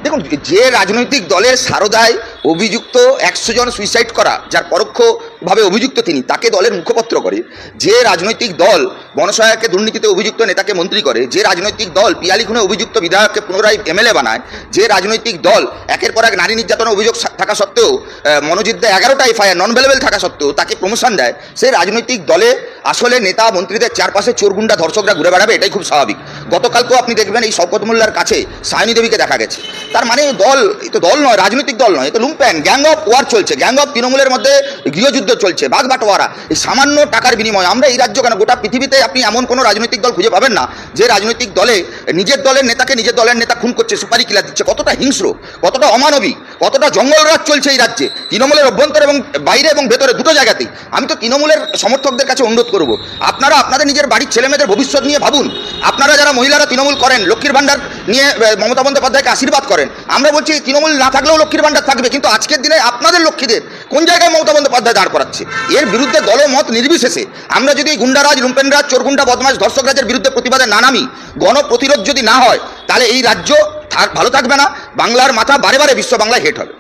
দেখুন, যে রাজনৈতিক দলের সারদায় অভিযুক্ত 100 জন সুইসাইড করা, যার পরোক্ষভাবে অভিযুক্ত তিনি, তাকে দলের মুখপত্র করে, যে রাজনৈতিক দল বনসহায়কে দুর্নীতিতে অভিযুক্ত নেতাকে মন্ত্রী করে, যে রাজনৈতিক দল পিয়ালি খুনে অভিযুক্ত বিধায়ককে পুনরায় এমএলএ বানায়, যে রাজনৈতিক দল একের পর এক নারী নির্যাতনের অভিযোগ থাকা সত্ত্বেও মনোজিৎ দা 11টা এফআইআর নন ভেলেবেল থাকা সত্ত্বেও তাকে প্রমোশন দেয়, সেই রাজনৈতিক দলে আসলে নেতা মন্ত্রীদের চারপাশে চোরগুন্ডা ধর্ষকরা ঘুরে বেড়াবে, এটাই খুব স্বাভাবিক। গতকালকেও আপনি দেখবেন এই শওকত মোল্লার কাছে সায়নী দেবীকে দেখা গেছে। তার মানে দল, এ তো দল নয়, রাজনৈতিক দল নয়, এ তো লুম্প্যান গ্যাং অফ ওয়ার চলছে, গ্যাং অফ তৃণমূলের মধ্যে গৃহযুদ্ধ চলছে, ভাগ বাটোয়ারা, এই সামান্য টাকার বিনিময়ে। আমরা এই রাজ্য কেন, গোটা পৃথিবীতে আপনি এমন কোনো রাজনৈতিক দল খুঁজে পাবেন না যে রাজনৈতিক দলে নিজের দলের নেতাকে নিজের দলের নেতা খুন করছে, সুপারি কিলা দিচ্ছে। কতটা হিংস্র, কতটা অমানবিক, কতটা জঙ্গলরাজ চলছে এই রাজ্যে, তৃণমূলের অভ্যন্তরে এবং বাইরে এবং ভেতরে দুটো জায়গাতেই। আমি তো তৃণমূলের সমর্থকদের কাছে অনুরোধ করব, আপনারা আপনাদের নিজের বাড়ির ছেলেমেয়েদের ভবিষ্যৎ নিয়ে ভাবুন। আপনারা যারা মহিলারা তৃণমূল করেন, লক্ষ্মীর ভাণ্ডার নিয়ে মমতা বন্দ্যোপাধ্যায়কে আশীর্বাদ করেন, আমরা বলছি তৃণমূল না থাকলেও লক্ষ্মীর ভাণ্ডার থাকবে, কিন্তু আজকের দিনে আপনাদের লক্ষ্মীদের কোন জায়গায় মমতা বন্দ্যোপাধ্যায় দাঁড় করাচ্ছে? এর বিরুদ্ধে দলমত নির্বিশেষে আমরা যদি গুন্ডারাজ, লুম্পেনরাজ, চোরগুন্ডা, বদমাশ, ধর্ষকরাজের বিরুদ্ধে প্রতিবাদে না নামি, গণপ্রতিরোধ যদি না হয়, তাহলে এই রাজ্য ভালো থাকবে না। বাংলার মাথা বারে বারে বিশ্ব বাংলায় হেট হবে।